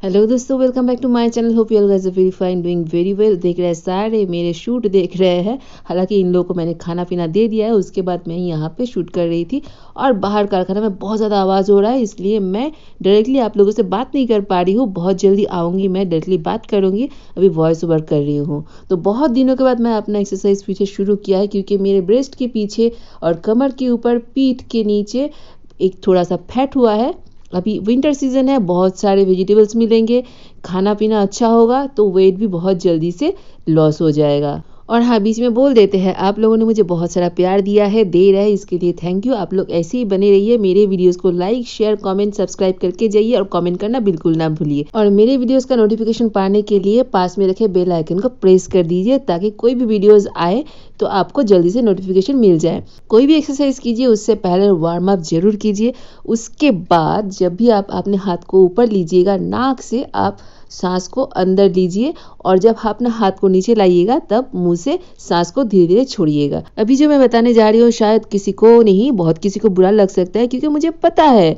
Hello दोस्तों, welcome back to my channel. Hope you guys are very fine, doing very well. देख रहे हैं सारे मेरे शूट देख रहे हैं। हालांकि इन लोगों को मैंने खाना पीना दे दिया है, उसके बाद मैं यहाँ पे शूट कर रही थी और बाहर कारखाना में बहुत ज़्यादा आवाज़ हो रहा है, इसलिए मैं डायरेक्टली आप लोगों से बात नहीं कर पा रही हूँ। बहुत जल्दी आऊँगी, मैं डायरेक्टली बात करूँगी। अभी वॉइस ओवर कर रही हूँ। तो बहुत दिनों के बाद मैं अपना एक्सरसाइज पीछे शुरू किया है, क्योंकि मेरे ब्रेस्ट के पीछे और कमर के ऊपर, पीठ के नीचे एक थोड़ा सा फैट हुआ है। अभी विंटर सीजन है, बहुत सारे वेजिटेबल्स मिलेंगे, खाना पीना अच्छा होगा तो वेट भी बहुत जल्दी से लॉस हो जाएगा। और हाँ, बीच में बोल देते हैं, आप लोगों ने मुझे बहुत सारा प्यार दिया है, दे रहे हैं, इसके लिए थैंक यू। आप लोग ऐसे ही बने रहिए। मेरे वीडियोस को लाइक, शेयर, कमेंट, सब्सक्राइब करके जाइए और कमेंट करना बिल्कुल ना भूलिए। और मेरे वीडियोस का नोटिफिकेशन पाने के लिए पास में रखे बेल आइकन को प्रेस कर दीजिए, ताकि कोई भी वीडियोस आए तो आपको जल्दी से नोटिफिकेशन मिल जाए। कोई भी एक्सरसाइज कीजिए उससे पहले वार्म अप जरूर कीजिए। उसके बाद जब भी आप अपने हाथ को ऊपर लीजिएगा, नाक से आप सांस को अंदर लीजिए, और जब आप अपना हाथ को नीचे लाइएगा तब मुंह से सांस को धीरे धीरे छोड़िएगा। अभी जो मैं बताने जा रही हूँ शायद किसी को नहीं, बहुत किसी को बुरा लग सकता है, क्योंकि मुझे पता है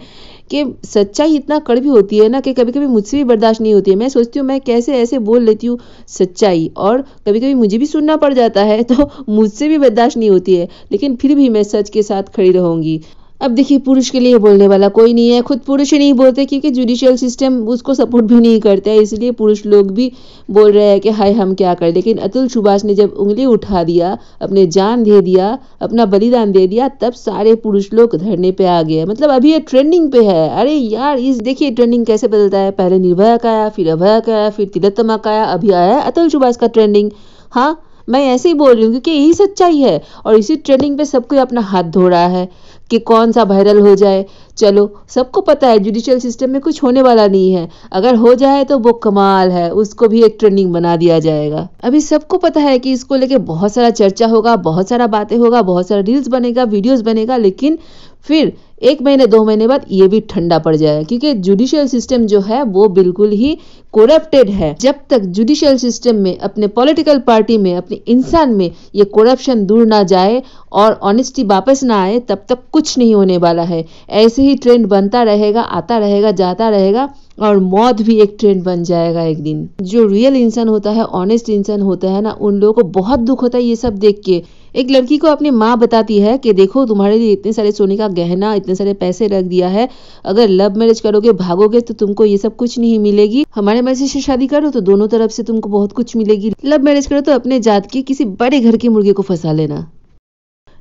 कि सच्चाई इतना कड़वी होती है ना कि कभी कभी मुझसे भी बर्दाश्त नहीं होती है। मैं सोचती हूँ मैं कैसे ऐसे बोल लेती हूँ सच्चाई, और कभी कभी मुझे भी सुनना पड़ जाता है तो मुझसे भी बर्दाश्त नहीं होती है, लेकिन फिर भी मैं सच के साथ खड़ी रहूंगी। अब देखिए, पुरुष के लिए बोलने वाला कोई नहीं है। खुद पुरुष ही नहीं बोलते, क्योंकि जुडिशियल सिस्टम उसको सपोर्ट भी नहीं करता है, इसलिए पुरुष लोग भी बोल रहे हैं कि हाय हम क्या करें। लेकिन अतुल सुभाष ने जब उंगली उठा दिया, अपने जान दे दिया, अपना बलिदान दे दिया, तब सारे पुरुष लोग धरने पे आ गए। मतलब अभी ये ट्रेंडिंग पे है। अरे यार, इस देखिए ट्रेंडिंग कैसे बदलता है। पहले निर्भया का आया, फिर अभया का आया, फिर तिलोत्तमा का आया, अभी आया है अतुल सुभाष का ट्रेंडिंग। हाँ, मैं ऐसे ही बोल रही हूँ, क्योंकि यही सच्चाई है। और इसी ट्रेंडिंग पे सबको अपना हाथ धो रहा है कि कौन सा वायरल हो जाए। चलो, सबको पता है जुडिशियल सिस्टम में कुछ होने वाला नहीं है। अगर हो जाए तो वो कमाल है, उसको भी एक ट्रेंडिंग बना दिया जाएगा। अभी सबको पता है कि इसको लेके बहुत सारा चर्चा होगा, बहुत सारा बातें होगा, बहुत सारा रील्स बनेगा, वीडियोस बनेगा, लेकिन फिर 1 महीने 2 महीने बाद ये भी ठंडा पड़ जाएगा, क्योंकि जुडिशियल सिस्टम जो है वो बिल्कुल ही करप्टेड है। जब तक जुडिशियल सिस्टम में, अपने पॉलिटिकल पार्टी में, अपने इंसान में ये करप्शन दूर ना जाए और ऑनेस्टी वापस ना आए, तब तक कुछ नहीं होने वाला है। ऐसे ही ट्रेंड बनता रहेगा, आता रहेगा, जाता रहेगा, और मौत भी एक ट्रेंड बन जाएगा एक दिन। जो रियल इंसान होता है, ऑनेस्ट इंसान होता है ना, उन लोगों को बहुत दुख होता है ये सब देख के। एक लड़की को अपनी माँ बताती है कि देखो, तुम्हारे लिए इतने सारे सोने का गहना, इतने सारे पैसे रख दिया है, अगर लव मैरिज करोगे, भागोगे, तो तुमको ये सब कुछ नहीं मिलेगी। हमारे मर्जी से शादी करो तो दोनों तरफ से तुमको बहुत कुछ मिलेगी। लव मैरिज करो तो अपने जात के किसी बड़े घर के मुर्गे को फंसा लेना।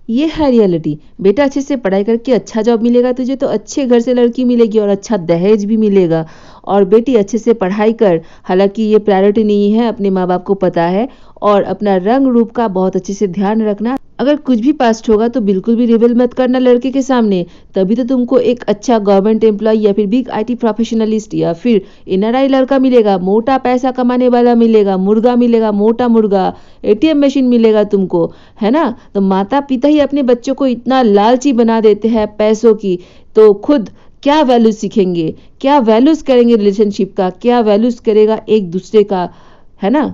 ये है रियलिटी। बेटा, अच्छे से पढ़ाई करके अच्छा जॉब मिलेगा तुझे, तो अच्छे घर से लड़की मिलेगी और अच्छा दहेज भी मिलेगा। और बेटी, अच्छे से पढ़ाई कर। हालांकि ये प्रायोरिटी नहीं है, अपने माँ बाप को पता है। और अपना रंग रूप का बहुत अच्छे से ध्यान रखना। अगर कुछ भी पास्ट होगा तो बिल्कुल भी रिवेल मत करना लड़के के सामने, तभी तो तुमको एक अच्छा गवर्नमेंट एम्प्लॉय या फिर बिग IT प्रोफेशनलिस्ट या फिर NRI लड़का मिलेगा। मोटा पैसा कमाने वाला मिलेगा, मुर्गा मिलेगा, मोटा मुर्गा, ATM मशीन मिलेगा तुमको, है ना। तो माता पिता ही अपने बच्चों को इतना लालची बना देते हैं पैसों की, तो खुद क्या वैल्यूज सीखेंगे, क्या वैल्यूज करेंगे रिलेशनशिप का, क्या वैल्यूज करेगा एक दूसरे का, है ना।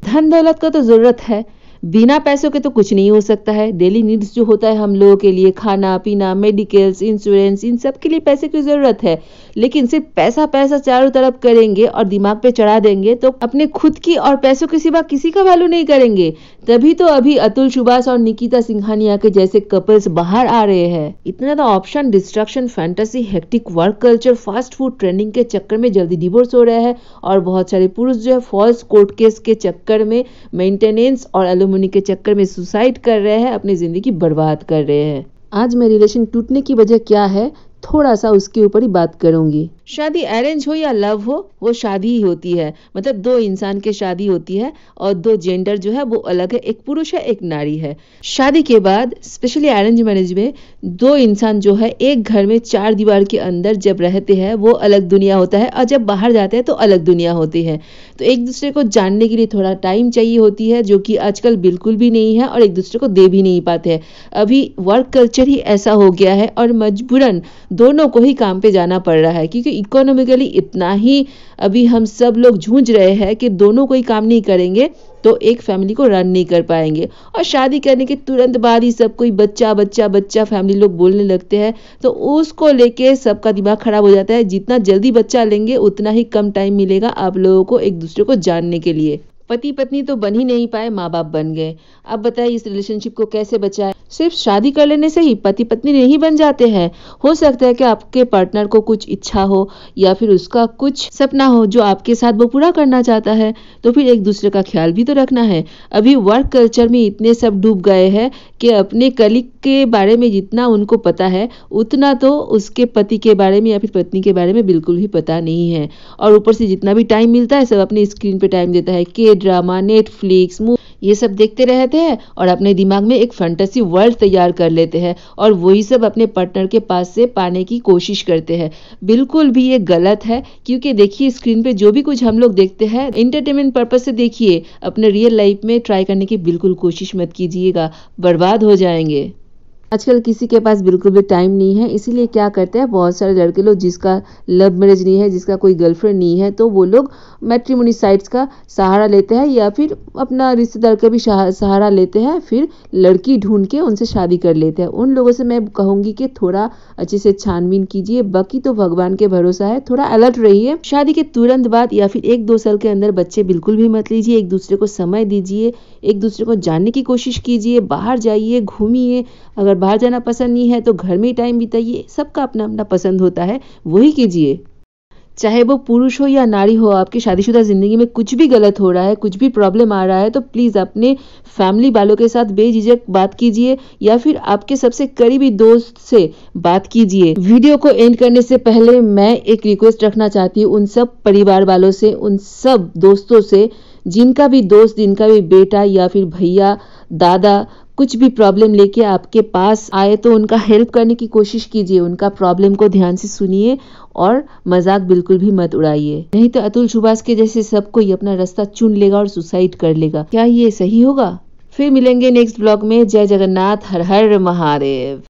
धन दौलत का तो जरूरत है, बिना पैसों के तो कुछ नहीं हो सकता है। डेली नीड्स जो होता है हम लोगों के लिए, खाना पीना, मेडिकल्स, इंश्योरेंस, इन सब के लिए पैसे की जरूरत है। लेकिन सिर्फ पैसा पैसा चारों तरफ करेंगे और दिमाग पे चढ़ा देंगे तो अपने खुद की और पैसों के सिवा किसी का वैल्यू नहीं करेंगे। तभी तो अभी अतुल सुभाष और निकिता सिंघानिया के जैसे कपल्स बाहर आ रहे हैं। इतना ज्यादा option, destruction, fantasy, hectic work culture, fast food trending के चक्कर में जल्दी डिवोर्स हो रहे हैं, और बहुत सारे पुरुष जो है फॉल्स कोर्ट केस के चक्कर में, मेंटेनेंस और एलुमनी के चक्कर में सुसाइड कर रहे हैं, अपनी जिंदगी बर्बाद कर रहे हैं। आज मैं रिलेशन टूटने की वजह क्या है, थोड़ा सा उसके ऊपर ही बात करूंगी। शादी अरेंज हो या लव हो, वो शादी ही होती है। मतलब दो इंसान की शादी होती है, और दो जेंडर जो है वो अलग है, एक पुरुष है, एक नारी है। शादी के बाद, स्पेशली अरेंज मैरिज में, दो इंसान जो है एक घर में 4 दीवार के अंदर जब रहते हैं वो अलग दुनिया होता है, और जब बाहर जाते हैं तो अलग दुनिया होती है। तो एक दूसरे को जानने के लिए थोड़ा टाइम चाहिए होती है, जो कि आजकल बिल्कुल भी नहीं है, और एक दूसरे को दे भी नहीं पाते हैं। अभी वर्क कल्चर ही ऐसा हो गया है, और मजबूरन दोनों को ही काम पे जाना पड़ रहा है, क्योंकि इकोनॉमिकली इतना ही अभी हम सब लोग जूझ रहे हैं कि दोनों कोई काम नहीं करेंगे तो एक फैमिली को रन नहीं कर पाएंगे। और शादी करने के तुरंत बाद ही सब कोई बच्चा बच्चा बच्चा फैमिली लोग बोलने लगते हैं, तो उसको लेके सबका दिमाग खराब हो जाता है। जितना जल्दी बच्चा लेंगे उतना ही कम टाइम मिलेगा आप लोगों को एक दूसरे को जानने के लिए। पति पत्नी तो बन ही नहीं पाए, माँ बाप बन गए। अब बताइए इस रिलेशनशिप को कैसे बचाए। सिर्फ शादी कर लेने से ही पति पत्नी नहीं बन जाते हैं। हो सकता है कि आपके पार्टनर को कुछ इच्छा हो या फिर उसका कुछ सपना हो जो आपके साथ वो पूरा करना चाहता है, तो फिर एक दूसरे का ख्याल भी तो रखना है। अभी वर्क कल्चर में इतने सब डूब गए हैं कि अपने कलीग के बारे में जितना उनको पता है उतना तो उसके पति के बारे में या फिर पत्नी के बारे में बिल्कुल भी पता नहीं है। और ऊपर से जितना भी टाइम मिलता है सब अपनी स्क्रीन पे टाइम देता है। के ड्रामा, नेटफ्लिक्स, ये सब देखते रहते हैं और अपने दिमाग में एक फैंटेसी वर्ल्ड तैयार कर लेते हैं और वही सब अपने पार्टनर के पास से पाने की कोशिश करते हैं। बिल्कुल भी ये गलत है, क्योंकि देखिए स्क्रीन पे जो भी कुछ हम लोग देखते हैं एंटरटेनमेंट पर्पस से देखिए, अपने रियल लाइफ में ट्राई करने की बिल्कुल कोशिश मत कीजिएगा, बर्बाद हो जाएंगे। आजकल किसी के पास बिल्कुल भी टाइम नहीं है, इसीलिए क्या करते हैं बहुत सारे लड़के लोग जिसका लव मैरिज नहीं है, जिसका कोई गर्लफ्रेंड नहीं है, तो वो लोग मैट्रिमोनी साइट्स का सहारा लेते हैं या फिर अपना रिश्तेदार का भी सहारा लेते हैं, फिर लड़की ढूंढ के उनसे शादी कर लेते हैं। उन लोगों से मैं कहूँगी कि थोड़ा अच्छे से छानबीन कीजिए, बाकी तो भगवान के भरोसा है, थोड़ा अलर्ट रहिए। शादी के तुरंत बाद या फिर 1-2 साल के अंदर बच्चे बिल्कुल भी मत लीजिए। एक दूसरे को समय दीजिए, एक दूसरे को जानने की कोशिश कीजिए, बाहर जाइए, घूमिए। अगर बाहर जाना पसंद नहीं है तो घर में ही टाइम बिताइए। सबका अपना अपना पसंद होता है, वही कीजिए। चाहे वो पुरुष हो या नारी हो, आपकी शादीशुदा जिंदगी में कुछ भी गलत हो रहा है, कुछ भी प्रॉब्लम आ रहा है, तो प्लीज अपने फैमिली वालों के साथ बेझिझक बात कीजिए या फिर आपके सबसे करीबी दोस्त से बात कीजिए। वीडियो को एंड करने से पहले मैं एक रिक्वेस्ट रखना चाहती हूँ उन सब परिवार वालों से, उन सब दोस्तों से जिनका भी दोस्त, जिनका भी बेटा या फिर भैया, दादा कुछ भी प्रॉब्लम लेके आपके पास आए तो उनका हेल्प करने की कोशिश कीजिए। उनका प्रॉब्लम को ध्यान से सुनिए और मजाक बिल्कुल भी मत उड़ाइए, नहीं तो अतुल सुभाष के जैसे सब कोई अपना रास्ता चुन लेगा और सुसाइड कर लेगा। क्या ये सही होगा? फिर मिलेंगे नेक्स्ट ब्लॉग में। जय जगन्नाथ, हर हर महादेव।